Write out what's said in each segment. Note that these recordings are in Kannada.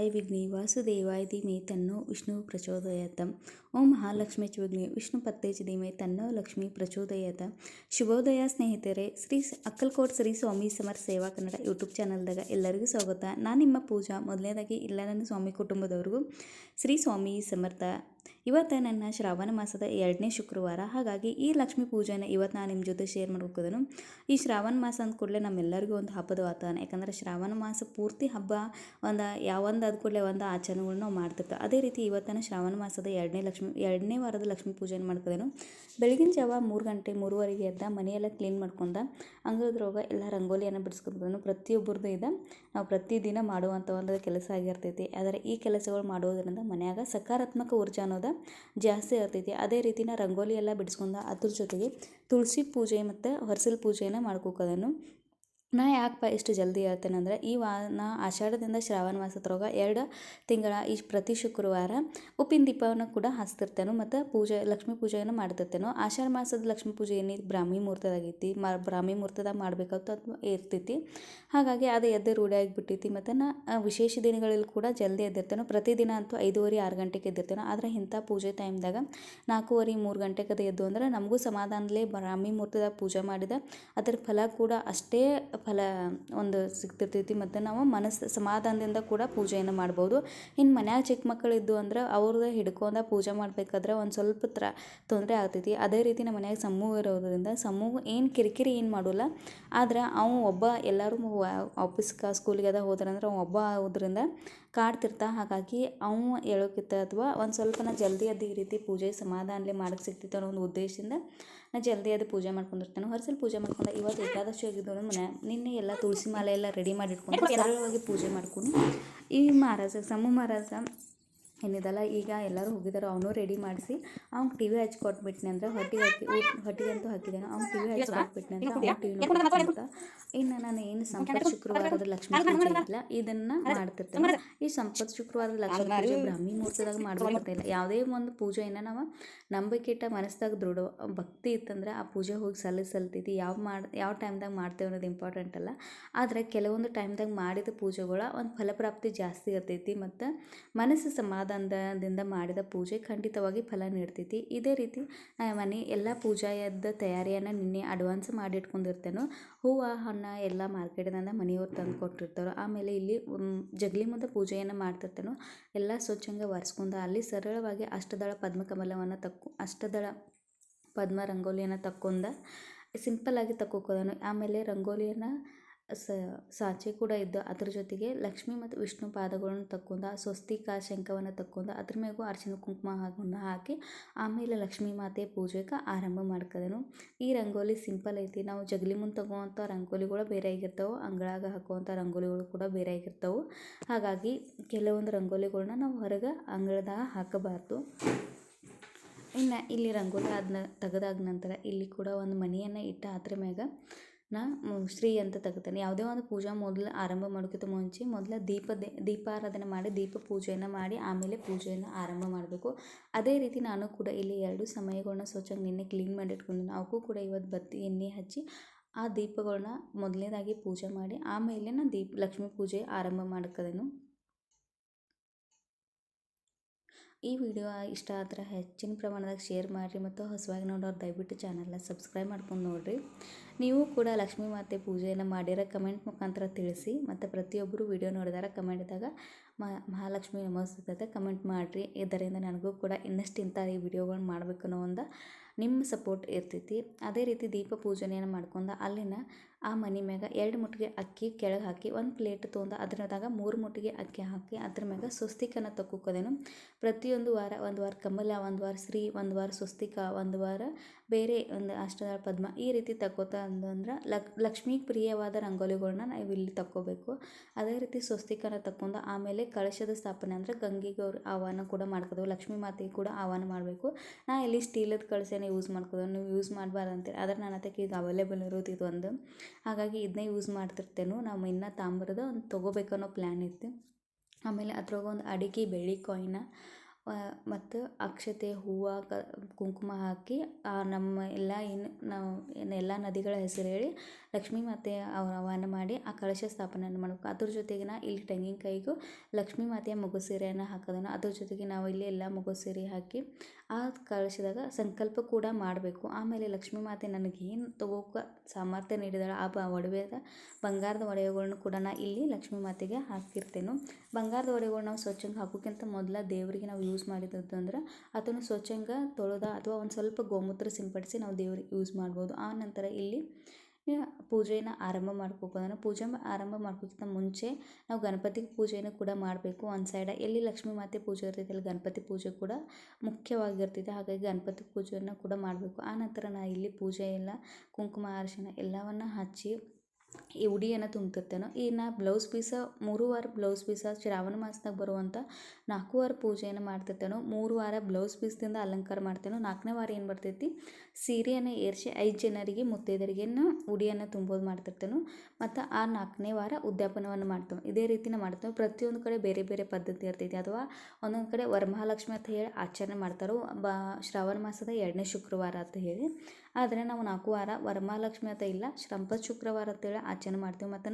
ಗಣೇಶಾಯ ವಿಘ್ನೇ ವಾಸುದೇವಾಯ ಧೀಮಹಿ ತನ್ನೋ ವಿಷ್ಣು ಪ್ರಚೋದಯಾತ್. ಓಂ ಮಹಾಲಕ್ಷ್ಮೀ ಚ ವಿಘ್ನೇ ವಿಷ್ಣು ಪತ್ತೇ ಚ ಧೀಮಹಿ ತನ್ನೋ ಲಕ್ಷ್ಮೀ ಪ್ರಚೋದಯಾತ್. ಶುಭೋದಯ ಸ್ನೇಹಿತರೆ. ಅಕ್ಕಲ್ಕೋಟ್ ಶ್ರೀ ಸ್ವಾಮಿ ಸಮರ್ಥ ಸೇವಾ ಕನ್ನಡ ಯೂಟ್ಯೂಬ್ ಚಾನಲ್ದಾಗ ಎಲ್ಲರಿಗೂ ಸ್ವಾಗತ. ನಾನು ನಿಮ್ಮ ಪೂಜಾ. ಮೊದಲನೇದಾಗಿ ಎಲ್ಲ ನನ್ನ ಸ್ವಾಮಿ ಕುಟುಂಬದವ್ರಿಗೂ ಶ್ರೀ ಸ್ವಾಮಿ ಸಮರ್ಥ. ಇವತ್ತು ನನ್ನ ಶ್ರಾವಣ ಮಾಸದ 2ನೇ ಶುಕ್ರವಾರ. ಹಾಗಾಗಿ ಈ ಲಕ್ಷ್ಮೀ ಪೂಜೆನ ಇವತ್ತು ನಾನು ನಿಮ್ಮ ಜೊತೆ ಶೇರ್ ಮಾಡ್ಕೋದನು. ಈ ಶ್ರಾವಣ ಮಾಸ ಅಂದ ಕೂಡಲೇ ನಮ್ಮೆಲ್ಲರಿಗೂ ಒಂದು ಹಬ್ಬದ ವಾತಾವರಣ. ಯಾಕಂದರೆ ಶ್ರಾವಣ ಮಾಸ ಪೂರ್ತಿ ಹಬ್ಬ ಒಂದು ಆದ ಕೂಡಲೇ ಒಂದು ಆಚರಣೆಗಳು ನಾವು ಮಾಡ್ತಿರ್ತೀವಿ. ಅದೇ ರೀತಿ ಇವತ್ತಿನ ಶ್ರಾವಣ ಮಾಸದ 2ನೇ ವಾರದ ಲಕ್ಷ್ಮೀ ಪೂಜೆನ ಮಾಡ್ಕೋದೇನು. ಬೆಳಗಿನ ಜಾವ 3 ಗಂಟೆ 3:30 ಎದ್ದ ಮನೆಯೆಲ್ಲ ಕ್ಲೀನ್ ಮಾಡ್ಕೊಂಡ ಅಂಗಳದ್ರೊಳಗೆ ಎಲ್ಲ ರಂಗೋಲಿಯನ್ನು ಬಿಡಿಸ್ಕೊಂಡ್ಬಂದು ಪ್ರತಿಯೊಬ್ಬರದ್ದು ಇದೆ ನಾವು ಪ್ರತಿದಿನ ಮಾಡುವಂಥ ಒಂದು ಕೆಲಸ ಆಗಿರ್ತೈತಿ. ಆದರೆ ಈ ಕೆಲಸಗಳು ಮಾಡೋದ್ರಿಂದ ಮನ್ಯಾಗ ಸಕಾರಾತ್ಮಕ ಊರ್ಜಾ ಅನ್ನೋದು ಜಾಸ್ತಿ ಇರ್ತೈತಿ. ಅದೇ ರೀತಿನ ರಂಗೋಲಿ ಎಲ್ಲ ಬಿಡಿಸ್ಕೊಂಡ ಅದ್ರ ಜೊತೆಗೆ ತುಳಸಿ ಪೂಜೆ ಮತ್ತು ಹೊರಸಲ್ ಪೂಜೆಯನ್ನು ಮಾಡ್ಕೋಕೋದನ್ನು. ನಾ ಯಾಕಪ್ಪ ಇಷ್ಟು ಜಲ್ದಿ ಹೇಳ್ತೇನೆ ಅಂದರೆ ನಾ ಆಷಾಢದಿಂದ ಶ್ರಾವಣ ಮಾಸದ್ರೊಳಗೆ 2 ತಿಂಗಳ ಈ ಪ್ರತಿ ಶುಕ್ರವಾರ ಉಪ್ಪಿನ ದೀಪವನ್ನು ಕೂಡ ಹಚ್ತಿರ್ತೇನೆ ಮತ್ತು ಲಕ್ಷ್ಮೀ ಪೂಜೆಯನ್ನು ಮಾಡ್ತಿರ್ತೇನೆ. ಆಷಾಢ ಮಾಸದ ಲಕ್ಷ್ಮೀ ಪೂಜೆ ಏನಿದೆ ಬ್ರಾಹ್ಮಿ ಮುಹೂರ್ತದಾಗೈತಿ. ಬ್ರಾಹ್ಮಿ ಮುಹೂರ್ತದಾಗ ಮಾಡಬೇಕಂತ ಇರ್ತೈತಿ. ಹಾಗಾಗಿ ಅದು ಎದ್ದು ರೂಢಿ ಆಗಿಬಿಟ್ಟೈತಿ. ಮತ್ತು ನಾ ವಿಶೇಷ ದಿನಗಳಲ್ಲಿ ಕೂಡ ಜಲ್ದಿ ಎದ್ದಿರ್ತೇನೆ. ಪ್ರತಿದಿನ ಅಂತೂ 5:30 6 ಗಂಟೆಗೆ ಎದ್ದಿರ್ತೇನೆ. ಆದರೆ ಇಂಥ ಪೂಜೆ ಟೈಮ್ದಾಗ 4:30 3 ಗಂಟೆಗೆ ಅದು ಎದ್ದು ಅಂದ್ರೆ ನಮಗೂ ಸಮಾಧಾನದಲ್ಲೇ ಬ್ರಾಹ್ಮಿ ಮುಹೂರ್ತದಾಗ ಪೂಜೆ ಮಾಡಿದ ಅದರ ಫಲ ಕೂಡ ಅಷ್ಟೇ ಫಲ ಒಂದು ಸಿಗ್ತಿರ್ತೈತಿ. ಮತ್ತು ನಾವು ಮನಸ್ಸು ಸಮಾಧಾನದಿಂದ ಕೂಡ ಪೂಜೆಯನ್ನು ಮಾಡ್ಬೋದು. ಇನ್ನು ಮನ್ಯಾಗ ಚಿಕ್ಕ ಮಕ್ಕಳು ಇದ್ದು ಅಂದ್ರೆ ಅವ್ರದ್ದು ಹಿಡ್ಕೊಂಡ ಪೂಜೆ ಮಾಡಬೇಕಾದ್ರೆ ಒಂದು ಸ್ವಲ್ಪ ತೊಂದರೆ ಆಗ್ತೈತಿ. ಅದೇ ರೀತಿ ನಮ್ಮ ಮನ್ಯಾಗ ಸಮೂಹ ಇರೋದ್ರಿಂದ ಸಮೂಹ ಏನು ಕಿರಿಕಿರಿ ಏನು ಮಾಡೋಲ್ಲ. ಆದ್ರೆ ಅವ ಒಬ್ಬ ಎಲ್ಲರೂ ಆಫೀಸ್ಗೆ ಸ್ಕೂಲಿಗೆ ಅದ ಹೋದ್ರಂದ್ರೆ ಅವ ಒಬ್ಬ ಆಗೋದ್ರಿಂದ ಕಾಡ್ತಿರ್ತಾ. ಹಾಗಾಗಿ ಅವ ಹೇಳೋಕ್ಕಿಂತ ಅಥವಾ ಒಂದು ಸ್ವಲ್ಪನ ಜಲ್ದಿ ಅದು ಈ ರೀತಿ ಪೂಜೆ ಸಮಾಧಾನಲೇ ಮಾಡಕ್ಕೆ ಸಿಗ್ತಿತ್ತು ಅನ್ನೋ ಒಂದು ಉದ್ದೇಶದಿಂದ ನಾ ಜಲ್ದಿ ಅದು ಪೂಜೆ ಮಾಡ್ಕೊಂಡಿರ್ತೇನೆ. ಹೊರಸಲ್ ಪೂಜೆ ಮಾಡ್ಕೊಂಡು ಇವತ್ತು ಏಕಾದಶಿ ಆಗಿದ್ದವನು ನಿನ್ನೆ ಎಲ್ಲ ತುಳಸಿ ಮಾಲೆ ಎಲ್ಲ ರೆಡಿ ಮಾಡಿ ಇಟ್ಕೊಂಡು ಸರಳವಾಗಿ ಪೂಜೆ ಮಾಡ್ಕೊಂಡು ಈ ಸಮೂಹ ಮಹಾರಾಜ ಏನಿದಲ್ಲ ಈಗ ಎಲ್ಲರೂ ಹೋಗಿದ್ದಾರೆ. ಅವನು ರೆಡಿ ಮಾಡಿಸಿ ಅವ್ನಿಗೆ ಟಿ ವಿ ಹಚ್ಚಿ ಕೊಟ್ಬಿಟ್ನೆ ಅಂದ್ರೆ ಹೊಟ್ಟಿಗಂತೂ ಹಾಕಿದ್ದಾನೆ. ಅವ್ನು ಟಿ ವಿ ಹಚ್ಚಿ ಕೊಟ್ಬಿಟ್ನೆ ಅಂದ್ರೆ ಅವ್ನು ಟಿ ವಿ ನೋಡ್ತಾ. ಇನ್ನು ನಾನು ಏನು ಸಂಪತ್ ಶುಕ್ರವಾರದ ಲಕ್ಷ್ಮೀ ಪೂಜೆ ಇಲ್ಲ ಇದನ್ನು ಮಾಡ್ತಿರ್ತೇನೆ. ಈ ಸಂಪತ್ ಶುಕ್ರವಾರದ ಲಕ್ಷ್ಮೀ ಪೂಜೆ ಬ್ರಾಹ್ಮಿ ಮುಹೂರ್ತದಾಗ ಮಾಡಬೇಕಂತಿಲ್ಲ. ಯಾವುದೇ ಒಂದು ಪೂಜೆಯನ್ನು ನಾವು ನಂಬಿಕೆ ಇಟ್ಟ ಮನಸ್ಸಾಗ ದೃಢ ಭಕ್ತಿ ಇತ್ತಂದ್ರೆ ಆ ಪೂಜೆ ಹೋಗಿ ಸಲ್ತೈತಿ. ಯಾವ ಟೈಮ್ದಾಗ ಮಾಡ್ತೇವೆ ಅನ್ನೋದು ಇಂಪಾರ್ಟೆಂಟ್ ಅಲ್ಲ. ಆದರೆ ಕೆಲವೊಂದು ಟೈಮ್ದಾಗ ಮಾಡಿದ ಪೂಜೆಗಳ ಒಂದು ಫಲಪ್ರಾಪ್ತಿ ಜಾಸ್ತಿ ಇರ್ತೈತಿ. ಮತ್ತು ಮನಸ್ಸು ಸಮಾಧಾನದಿಂದ ಮಾಡಿದ ಪೂಜೆ ಖಂಡಿತವಾಗಿ ಫಲ ನೀಡ್ತೈತಿ. ಇದೇ ರೀತಿ ಮನೆ ಎಲ್ಲ ಪೂಜೆಯದ್ದು ತಯಾರಿಯನ್ನು ನಿನ್ನೆ ಅಡ್ವಾನ್ಸ್ ಮಾಡಿ ಇಟ್ಕೊಂಡಿರ್ತೇನೆ. ಹೂವು ಹಣ್ಣು ಎಲ್ಲ ಮಾರ್ಕೆಟಿನಿಂದ ಮನೆಯವ್ರು ತಂದು ಕೊಟ್ಟಿರ್ತಾರೆ. ಆಮೇಲೆ ಇಲ್ಲಿ ಜಗಲಿ ಮುಂದೆ ಪೂಜೆಯನ್ನು ಮಾಡ್ತಿರ್ತೇನೆ. ಎಲ್ಲ ಸ್ವಚ್ಛಂಗ ಒರೆಸ್ಕೊಂಡು ಅಲ್ಲಿ ಸರಳವಾಗಿ ಅಷ್ಟದಳ ಪದ್ಮಕಮಲವನ್ನು ಅಷ್ಟದಳ ಪದ್ಮ ರಂಗೋಲಿಯನ್ನು ತಕ್ಕೊಂಡ ಸಿಂಪಲ್ಲಾಗಿ ತಕ್ಕೋಕೋದನು. ಆಮೇಲೆ ರಂಗೋಲಿಯನ್ನು ಸಾಚೆ ಕೂಡ ಇದ್ದು ಅದ್ರ ಜೊತೆಗೆ ಲಕ್ಷ್ಮಿ ಮತ್ತು ವಿಷ್ಣು ಪಾದಗಳನ್ನು ತಕ್ಕೊಂಡು ಸ್ವಸ್ತಿಕ ಶಂಖವನ್ನು ತಕ್ಕೊಂಡು ಅದ್ರ ಮೇಗೂ ಅರ್ಶಿನ ಕುಂಕುಮವನ್ನು ಹಾಕಿ ಆಮೇಲೆ ಲಕ್ಷ್ಮೀ ಮಾತೆ ಪೂಜೆಗೆ ಆರಂಭ ಮಾಡ್ಕೋದನು. ಈ ರಂಗೋಲಿ ಸಿಂಪಲ್ ಐತಿ. ನಾವು ಜಗಲಿ ಮುಂದೆ ತಗೋವಂಥ ರಂಗೋಲಿಗಳು ಬೇರೆ ಆಗಿರ್ತಾವೆ. ಅಂಗಳಾಗ ಹಾಕುವಂಥ ರಂಗೋಲಿಗಳು ಕೂಡ ಬೇರೆ ಆಗಿರ್ತಾವೆ. ಹಾಗಾಗಿ ಕೆಲವೊಂದು ರಂಗೋಲಿಗಳನ್ನ ನಾವು ಹೊರಗೆ ಅಂಗಳದಾಗ ಹಾಕಬಾರ್ದು. ಇನ್ನು ಇಲ್ಲಿ ರಂಗೋಲಿ ತೆಗೆದಾದ ನಂತರ ಇಲ್ಲಿ ಕೂಡ ಒಂದು ಮಣಿಯನ್ನು ಇಟ್ಟ ಅದ್ರ ಮ್ಯಾಗ ನಾ ಶ್ರೀ ಅಂತ ತೆಗಿತೇನೆ. ಯಾವುದೇ ಒಂದು ಪೂಜೆ ಮೊದಲು ಆರಂಭ ಮಾಡೋಕ್ಕಿಂತ ಮುಂಚೆ ಮೊದಲು ದೀಪಾರಾಧನೆ ಮಾಡಿ ದೀಪ ಪೂಜೆಯನ್ನು ಮಾಡಿ ಆಮೇಲೆ ಪೂಜೆಯನ್ನು ಆರಂಭ ಮಾಡಬೇಕು. ಅದೇ ರೀತಿ ನಾನು ಕೂಡ ಇಲ್ಲಿ 2 ಸಮಯಗಳನ್ನ ಸ್ವಚ್ಛಾಗಿ ನಿನ್ನೆ ಕ್ಲೀನ್ ಮಾಡಿ ಇಟ್ಕೊಂಡು ಅವಕ್ಕೂ ಕೂಡ ಇವತ್ತು ಬತ್ತಿ ಎಣ್ಣೆ ಹಚ್ಚಿ ಆ ದೀಪಗಳನ್ನ ಮೊದಲನೇದಾಗಿ ಪೂಜೆ ಮಾಡಿ ಆಮೇಲೆ ನಾನು ಲಕ್ಷ್ಮೀ ಪೂಜೆ ಆರಂಭ ಮಾಡ್ಕೋದೇನು. ಈ ವಿಡಿಯೋ ಇಷ್ಟ ಆದರೆ ಹೆಚ್ಚಿನ ಪ್ರಮಾಣದಾಗ ಶೇರ್ ಮಾಡಿರಿ ಮತ್ತು ಹೊಸವಾಗಿ ನೋಡೋರು ದಯವಿಟ್ಟು ಚಾನಲ್ನ ಸಬ್ಸ್ಕ್ರೈಬ್ ಮಾಡ್ಕೊಂಡು ನೋಡಿರಿ. ನೀವು ಕೂಡ ಲಕ್ಷ್ಮೀ ಮಾತೆ ಪೂಜೆಯನ್ನು ಮಾಡಿರೋ ಕಮೆಂಟ್ ಮುಖಾಂತರ ತಿಳಿಸಿ. ಮತ್ತು ಪ್ರತಿಯೊಬ್ಬರು ವಿಡಿಯೋ ನೋಡಿದಾರ ಕಮೆಂಟ್ದಾಗ ಮಹಾಲಕ್ಷ್ಮಿ ನಮಸ್ತುತೆ ಕಮೆಂಟ್ ಮಾಡಿರಿ. ಇದರಿಂದ ನನಗೂ ಕೂಡ ಇನ್ನಷ್ಟು ಇಂಥ ಈ ವಿಡಿಯೋಗಳನ್ನ ಮಾಡಬೇಕು ಅನ್ನೋ ಒಂದು ನಿಮ್ಮ ಸಪೋರ್ಟ್ ಇರ್ತೈತಿ. ಅದೇ ರೀತಿ ದೀಪ ಪೂಜೆಯನ್ನು ಮಾಡ್ಕೊಂಡು ಅಲ್ಲಿನ ಆ ಮನೆ ಮ್ಯಾಗ 2 ಮುಟ್ಟಿಗೆ ಅಕ್ಕಿ ಕೆಳಗೆ ಹಾಕಿ ಒಂದು ಪ್ಲೇಟ್ ತೊಗೊಂಡು ಅದ್ರದಾಗ 3 ಮುಟ್ಟಿಗೆ ಅಕ್ಕಿ ಹಾಕಿ ಅದ್ರ ಮ್ಯಾಗ ಸ್ವಸ್ತಿಕನ ತಕ್ಕೋದೇನು. ಪ್ರತಿಯೊಂದು ವಾರ ಒಂದು ವಾರ ಕಮಲ, ಒಂದು ವಾರ ಶ್ರೀ, ಒಂದು ವಾರ ಸ್ವಸ್ತಿಕ, ಒಂದು ವಾರ ಬೇರೆ ಒಂದು ಅಷ್ಟದಳ ಪದ್ಮ ಈ ರೀತಿ ತಕ್ಕೋತಾ ಅಂದ್ರೆ ಲಕ್ಷ್ಮೀ ಪ್ರಿಯವಾದ ರಂಗೋಲಿಗಳನ್ನ ನಾವು ಇಲ್ಲಿ ತಕ್ಕೋಬೇಕು. ಅದೇ ರೀತಿ ಸ್ವಸ್ತಿಕನ ತಕ್ಕೊಂಡು ಆಮೇಲೆ ಕಳಶದ ಸ್ಥಾಪನೆ ಅಂದರೆ ಗಂಗೆಗೆ ಅವ್ರು ಆಹ್ವಾನ ಕೂಡ ಮಾಡ್ಕೋದೇವು. ಲಕ್ಷ್ಮೀ ಮಾತೆಗೆ ಕೂಡ ಆಹ್ವಾನ ಮಾಡಬೇಕು. ನಾ ಇಲ್ಲಿ ಸ್ಟೀಲದ ಕಳಶನ ಯೂಸ್ ಮಾಡ್ಕೋದೇವು. ನೀವು ಯೂಸ್ ಮಾಡಬಾರ್ದು ಅಂತೇಳಿ. ಆದರೆ ನನ್ನ ಹತ್ತಕ್ಕೆ ಈಗ ಅವೈಲೇಬಲ್ ಇರೋದು ಇದು ಒಂದು. ಹಾಗಾಗಿ ಇದನ್ನೇ ಯೂಸ್ ಮಾಡ್ತಿರ್ತೇನೆ. ನಾವು ಇನ್ನೂ ತಾಂಬರದ ಒಂದು ತೊಗೋಬೇಕನ್ನೋ ಪ್ಲ್ಯಾನ್ ಇತ್ತು. ಆಮೇಲೆ ಅದ್ರೊಳಗೆ ಒಂದು ಅಡಿಕೆ ಬೆಳ್ಳಿ ಕಾಯಿನ ಮತ್ತು ಅಕ್ಷತೆ ಹೂವು ಕುಂಕುಮ ಹಾಕಿ ನಮ್ಮ ಎಲ್ಲ ಏನು ನಾವು ಎಲ್ಲ ನದಿಗಳ ಹೆಸರು ಹೇಳಿ ಲಕ್ಷ್ಮೀ ಮಾತೆ ಆಹ್ವಾನ ಮಾಡಿ ಆ ಕಳಶ ಸ್ಥಾಪನೆಯನ್ನು ಮಾಡಬೇಕು. ಅದ್ರ ಜೊತೆಗೆ ಇಲ್ಲಿ ತೆಂಗಿನಕಾಯಿಗೂ ಲಕ್ಷ್ಮೀ ಮಾತೆಯ ಮೊಗಸೀರೆಯನ್ನು ಹಾಕೋದನ್ನು, ಅದ್ರ ಜೊತೆಗೆ ನಾವು ಇಲ್ಲಿ ಎಲ್ಲ ಮೊಗಸೀರೆ ಹಾಕಿ ಆ ಕಳಶದಾಗ ಸಂಕಲ್ಪ ಕೂಡ ಮಾಡಬೇಕು. ಆಮೇಲೆ ಲಕ್ಷ್ಮೀ ಮಾತೆ ನನಗೇನು ತಗೋಕೆ ಸಾಮರ್ಥ್ಯ ನೀಡಿದಾಳೆ ಆ ಒಡವೆದ ಬಂಗಾರದ ಒಡವೆಗಳ್ನು ಕೂಡ ಇಲ್ಲಿ ಲಕ್ಷ್ಮೀ ಮಾತೆಗೆ ಹಾಕಿರ್ತೇನೆ. ಬಂಗಾರದ ಒಡವೆಗಳು ನಾವು ಸ್ವಚ್ಛಂಗೆ ಹಾಕೋಕ್ಕಿಂತ ಮೊದಲ ದೇವರಿಗೆ ನಾವು ಯೂಸ್ ಮಾಡಿದ್ದು ಅಂದ್ರೆ ಅದನ್ನು ಸ್ವಚ್ಛಂಗೆ ತೊಳೆದ ಅಥವಾ ಒಂದು ಸ್ವಲ್ಪ ಗೋಮೂತ್ರ ಸಿಂಪಡಿಸಿ ನಾವು ದೇವ್ರಿಗೆ ಯೂಸ್ ಮಾಡ್ಬೋದು. ಆ ನಂತರ ಇಲ್ಲಿ ಪೂಜೆಯನ್ನು ಆರಂಭ ಮಾಡ್ಕೋಬೋದನ್ನು. ಪೂಜೆ ಆರಂಭ ಮಾಡ್ಕೋಕ್ಕಿಂತ ಮುಂಚೆ ನಾವು ಗಣಪತಿ ಪೂಜೆಯನ್ನು ಕೂಡ ಮಾಡಬೇಕು. ಒಂದು ಸೈಡ ಎಲ್ಲಿ ಲಕ್ಷ್ಮೀ ಮಾತೆ ಪೂಜೆ ಇರ್ತೈತೆ ಅಲ್ಲಿ ಗಣಪತಿ ಪೂಜೆ ಕೂಡ ಮುಖ್ಯವಾಗಿರ್ತೈತೆ. ಹಾಗಾಗಿ ಗಣಪತಿ ಪೂಜೆಯನ್ನು ಕೂಡ ಮಾಡಬೇಕು. ಆ ನಂತರ ನಾನು ಇಲ್ಲಿ ಪೂಜೆ ಎಲ್ಲ ಕುಂಕುಮ ಅರಿಶಿಣ ಎಲ್ಲವನ್ನು ಹಚ್ಚಿ ಈ ಉಡಿಯನ್ನು ತುಂಬ್ತಿರ್ತೇನೆ. ಈ ನಾ ಬ್ಲೌಸ್ ಪೀಸ 3 ವಾರ ಬ್ಲೌಸ್ ಪೀಸ ಶ್ರಾವಣ ಮಾಸದಾಗ ಬರುವಂಥ 4 ವಾರ ಪೂಜೆಯನ್ನು ಮಾಡ್ತಿರ್ತೇನೆ. 3 ವಾರ ಬ್ಲೌಸ್ ಪೀಸ್ದಿಂದ ಅಲಂಕಾರ ಮಾಡ್ತೇನೆ. 4ನೇ ವಾರ ಏನು ಬರ್ತೈತಿ ಸೀರೆಯನ್ನು ಏರಿಸಿ 5 ಜನರಿಗೆ ಮುತ್ತೈದರಿಗೆ ಉಡಿಯನ್ನು ತುಂಬೋದು ಮಾಡ್ತಿರ್ತೇನೆ. ಮತ್ತು ಆ 4ನೇ ವಾರ ಉದ್ಯಾಪನವನ್ನು ಮಾಡ್ತೇವೆ. ಇದೇ ರೀತಿನ ಮಾಡ್ತೇವೆ. ಪ್ರತಿಯೊಂದು ಕಡೆ ಬೇರೆ ಬೇರೆ ಪದ್ಧತಿ ಇರ್ತೈತಿ. ಅಥವಾ ಒಂದೊಂದು ಕಡೆ ವರಮಹಾಲಕ್ಷ್ಮಿ ಅಂತ ಹೇಳಿ ಆಚರಣೆ ಮಾಡ್ತಾರೆ. ಶ್ರಾವಣ ಮಾಸದ 2ನೇ ಶುಕ್ರವಾರ ಅಂತ ಹೇಳಿ. ಆದರೆ ನಾವು 4 ವಾರ ವರಮಹಾಲಕ್ಷ್ಮಿ ಅಂತ ಇಲ್ಲ, ಸಂಪತ್ ಶುಕ್ರವಾರ ಅಂತೇಳಿ ಆಚರಣೆ ಮಾಡ್ತೀವಿ. ಮತ್ತು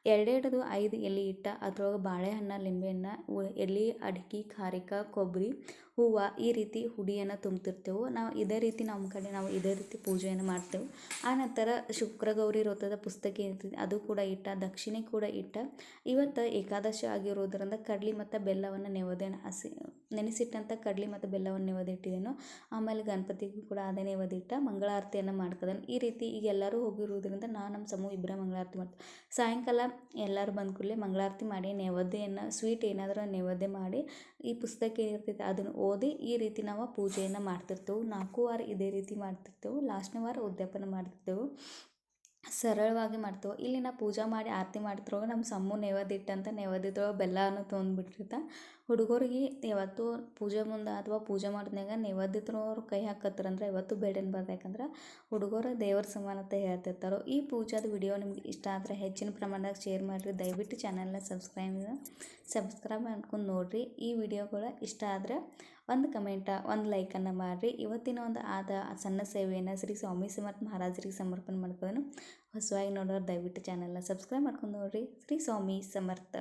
2 5 ಎಲೆ ಇಟ್ಟ ಅದ್ರೊಳಗೆ ಬಾಳೆಹಣ್ಣು ಲಿಂಬೆಹಣ್ಣು ಎಲೆ ಅಡಿಕೆ ಖಾರಿಕ ಕೊಬ್ಬರಿ ಹೂವು ಈ ರೀತಿ ಹುಡಿಯನ್ನು ತುಂಬ್ತಿರ್ತೇವೆ. ನಾವು ಇದೇ ರೀತಿ ನಮ್ಮ ಕಡೆ ನಾವು ಇದೇ ರೀತಿ ಪೂಜೆಯನ್ನು ಮಾಡ್ತೇವೆ. ಆ ನಂತರ ಶುಕ್ರಗೌರಿ ವ್ರತದ ಪುಸ್ತಕ ಇರ್ತದೆ ಅದು ಕೂಡ ಇಟ್ಟ, ದಕ್ಷಿಣೆ ಕೂಡ ಇಟ್ಟ. ಇವತ್ತು ಏಕಾದಶಿ ಆಗಿರೋದ್ರಿಂದ ಕಡ್ಲಿ ಮತ್ತು ಬೆಲ್ಲವನ್ನು ನೈವೇದ್ಯ ನೆನೆಸಿಟ್ಟಂಥ ಕಡ್ಲಿ ಮತ್ತು ಬೆಲ್ಲವನ್ನು ನೈವೇದ್ಯ ಇಟ್ಟಿದ್ದೇನೆ. ಆಮೇಲೆ ಗಣಪತಿಗೂ ಕೂಡ ಅದೇ ನೈವೇದ್ಯ ಇಟ್ಟ ಮಂಗಳಾರತಿಯನ್ನು ಮಾಡ್ಕೋದೇನೆ. ಈ ರೀತಿ ಈಗ ಎಲ್ಲರೂ ಹೋಗಿರೋದ್ರಿಂದ ನಮ್ಮ ಸಮೂಹ ಇಬ್ಬರ ಮಂಗಳಾರತಿ ಮಾಡ್ತೀವಿ. ಸಾಯಂಕಾಲ ಎಲ್ಲರೂ ಬಂದ ಕೂಡಲೇ ಮಂಗಳಾರತಿ ಮಾಡಿ ನೈವೇದ್ಯವನ್ನು ಸ್ವೀಟ್ ಏನಾದರೂ ನೈವೇದ್ಯ ಮಾಡಿ ಈ ಪುಸ್ತಕ ಏನಿರ್ತೈತೆ ಅದನ್ನು ಓದಿ ಈ ರೀತಿ ನಾವು ಪೂಜೆಯನ್ನು ಮಾಡ್ತಿರ್ತೇವೆ. 4 ವಾರ ಇದೇ ರೀತಿ ಮಾಡ್ತಿರ್ತೇವೆ. ಲಾಸ್ಟ್ನೇ ವಾರ ಉದ್ಯಾಪನ ಮಾಡ್ತಿರ್ತೇವೆ. ಸರಳವಾಗಿ ಮಾಡ್ತೇವೆ. ಇಲ್ಲಿ ನಾವು ಪೂಜೆ ಮಾಡಿ ಆರತಿ ಮಾಡ್ತಿರುವಾಗ ನಮ್ಮ ಸಮ್ಮು ನೈವೇದ್ಯ ಇಟ್ಟಂತ ನೈವೇದ್ಯದೊಳಗೆ ಬೆಲ್ಲವನ್ನು ತೊಗೊಂಡ್ಬಿಟ್ಟಿರ್ತ. ಹುಡುಗರಿಗೆ ಯಾವತ್ತೂ ಪೂಜೆ ಮುಂದೆ ಅಥವಾ ಪೂಜೆ ಮಾಡಿದ್ಮ್ಯಾಗ ನೈವೇದ್ಯದವ್ರು ಕೈ ಹಾಕತ್ತಾರಂದ್ರೆ ಯಾವತ್ತೂ ಬೇಡ ಅನ್ಬಾರ್ದು. ಯಾಕಂದ್ರೆ ಹುಡುಗರು ದೇವ್ರ ಸಮಾನತೆ ಹೇಳ್ತಿರ್ತಾರೆ. ಈ ಪೂಜಾದ ವಿಡಿಯೋ ನಿಮ್ಗೆ ಇಷ್ಟ ಆದರೆ ಹೆಚ್ಚಿನ ಪ್ರಮಾಣದಾಗ ಶೇರ್ ಮಾಡಿರಿ. ದಯವಿಟ್ಟು ಚಾನಲ್ನ ಸಬ್ಸ್ಕ್ರೈಬ್ ಮಾಡ್ಕೊಂಡು ನೋಡಿರಿ. ಈ ವಿಡಿಯೋಗಳು ಇಷ್ಟ ಆದರೆ ಒಂದು ಕಮೆಂಟ ಒಂದು ಲೈಕನ್ನು ಮಾಡಿರಿ. ಇವತ್ತಿನ ಒಂದು ಸಣ್ಣ ಸೇವೆಯನ್ನು ಶ್ರೀ ಸ್ವಾಮಿ ಸಮರ್ಥ ಮಹಾರಾಜರಿಗೆ ಸಮರ್ಪಣೆ ಮಾಡ್ಕೊಳ್ಳೋಣ. ಹೊಸದಾಗಿ ನೋಡೋರು ದಯವಿಟ್ಟು ಚಾನಲ್ನ ಸಬ್ಸ್ಕ್ರೈಬ್ ಮಾಡ್ಕೊಂಡು ನೋಡಿರಿ. ಶ್ರೀ ಸ್ವಾಮಿ ಸಮರ್ಥ.